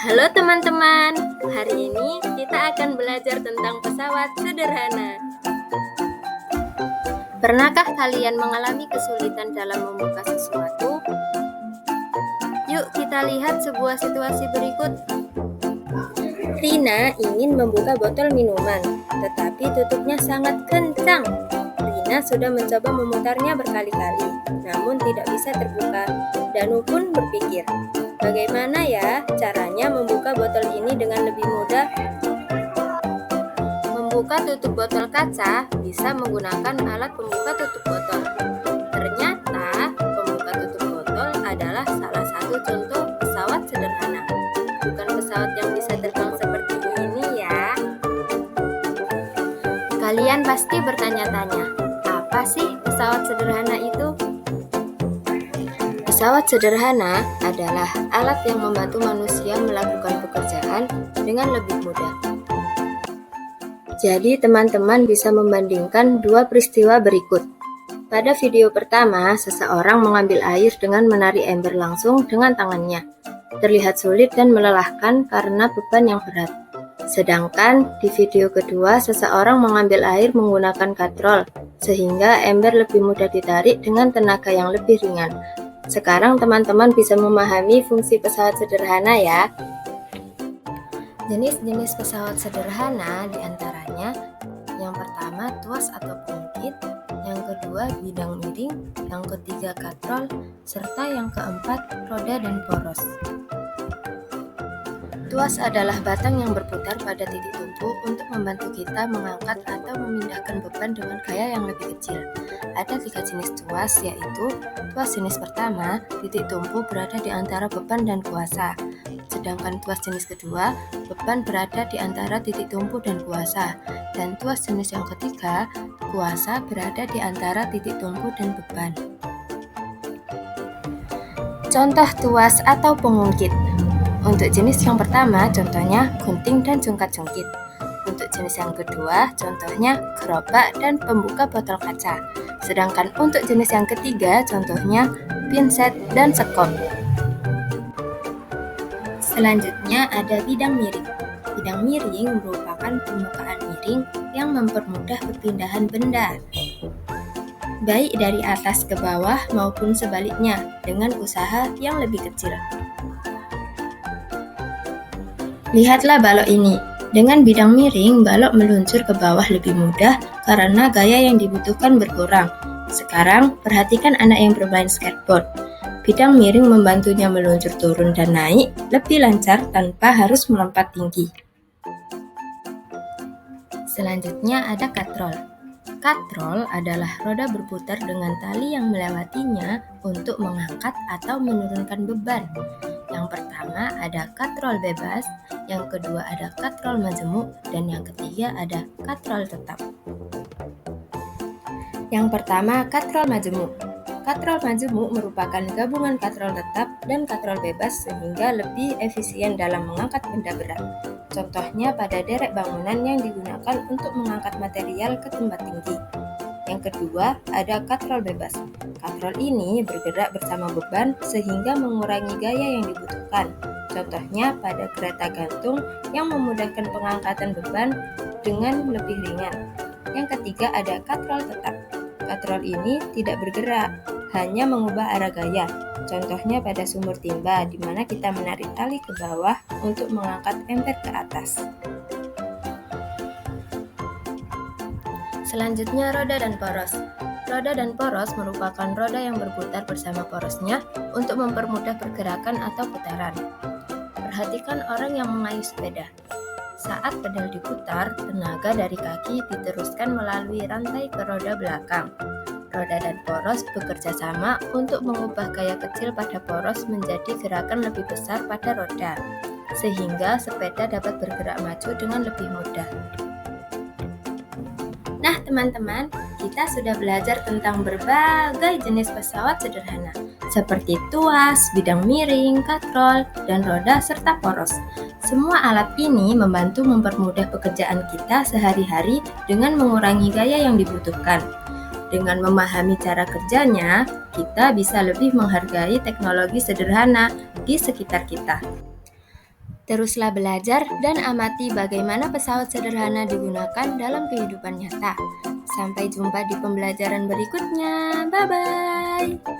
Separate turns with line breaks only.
Halo teman-teman, hari ini kita akan belajar tentang pesawat sederhana. Pernahkah kalian mengalami kesulitan dalam membuka sesuatu? Yuk kita lihat sebuah situasi berikut. Rina ingin membuka botol minuman, tetapi tutupnya sangat kencang. Rina sudah mencoba memutarnya berkali-kali, namun tidak bisa terbuka. Danu pun berpikir, bagaimana ya caranya membuka botol ini dengan lebih mudah? Membuka tutup botol kaca bisa menggunakan alat pembuka tutup botol. Ternyata, pembuka tutup botol adalah salah satu contoh pesawat sederhana. Bukan pesawat yang bisa terbang seperti ini ya. Kalian pasti bertanya-tanya, apa sih pesawat sederhana itu? Pesawat sederhana adalah alat yang membantu manusia melakukan pekerjaan dengan lebih mudah. Jadi teman-teman bisa membandingkan dua peristiwa berikut. Pada video pertama, seseorang mengambil air dengan menarik ember langsung dengan tangannya. Terlihat sulit dan melelahkan karena beban yang berat. Sedangkan di video kedua, seseorang mengambil air menggunakan katrol, sehingga ember lebih mudah ditarik dengan tenaga yang lebih ringan. Sekarang teman-teman bisa memahami fungsi pesawat sederhana ya. Jenis-jenis pesawat sederhana diantaranya yang pertama tuas atau pungkit, yang kedua bidang miring, yang ketiga katrol, serta yang keempat roda dan poros. Tuas adalah batang yang berputar pada titik tumpu untuk membantu kita mengangkat atau memindahkan beban dengan gaya yang lebih kecil. Ada 3 jenis tuas, yaitu tuas jenis pertama, titik tumpu berada di antara beban dan kuasa. Sedangkan tuas jenis kedua, beban berada di antara titik tumpu dan kuasa. Dan tuas jenis yang ketiga, kuasa berada di antara titik tumpu dan beban. Contoh tuas atau pengungkit. Untuk jenis yang pertama, contohnya gunting dan jungkat-jungkit. Untuk jenis yang kedua, contohnya gerobak dan pembuka botol kaca. Sedangkan untuk jenis yang ketiga, contohnya pinset dan sekop. Selanjutnya ada bidang miring. Bidang miring merupakan permukaan miring yang mempermudah perpindahan benda, baik dari atas ke bawah maupun sebaliknya, dengan usaha yang lebih kecil. Lihatlah balok ini. Dengan bidang miring, balok meluncur ke bawah lebih mudah karena gaya yang dibutuhkan berkurang. Sekarang, perhatikan anak yang bermain skateboard. Bidang miring membantunya meluncur turun dan naik lebih lancar tanpa harus melompat tinggi. Selanjutnya ada katrol. Katrol adalah roda berputar dengan tali yang melewatinya untuk mengangkat atau menurunkan beban. Yang pertama ada katrol bebas, yang kedua ada katrol majemuk, dan yang ketiga ada katrol tetap. Yang pertama, katrol majemuk. Katrol majemuk merupakan gabungan katrol tetap dan katrol bebas sehingga lebih efisien dalam mengangkat benda berat. Contohnya pada derek bangunan yang digunakan untuk mengangkat material ke tempat tinggi. Yang kedua, ada katrol bebas. Katrol ini bergerak bersama beban sehingga mengurangi gaya yang dibutuhkan. Contohnya pada kereta gantung yang memudahkan pengangkatan beban dengan lebih ringan. Yang ketiga ada katrol tetap. Katrol ini tidak bergerak, hanya mengubah arah gaya. Contohnya pada sumur timba, di mana kita menarik tali ke bawah untuk mengangkat ember ke atas. Selanjutnya roda dan poros. Roda dan poros merupakan roda yang berputar bersama porosnya untuk mempermudah pergerakan atau putaran. Perhatikan orang yang mengayuh sepeda. Saat pedal diputar, tenaga dari kaki diteruskan melalui rantai ke roda belakang. Roda dan poros bekerja sama untuk mengubah gaya kecil pada poros menjadi gerakan lebih besar pada roda, sehingga sepeda dapat bergerak maju dengan lebih mudah. Nah teman-teman, kita sudah belajar tentang berbagai jenis pesawat sederhana, seperti tuas, bidang miring, katrol, dan roda serta poros. Semua alat ini membantu mempermudah pekerjaan kita sehari-hari dengan mengurangi gaya yang dibutuhkan. Dengan memahami cara kerjanya, kita bisa lebih menghargai teknologi sederhana di sekitar kita. Teruslah belajar dan amati bagaimana pesawat sederhana digunakan dalam kehidupan nyata. Sampai jumpa di pembelajaran berikutnya. Bye bye.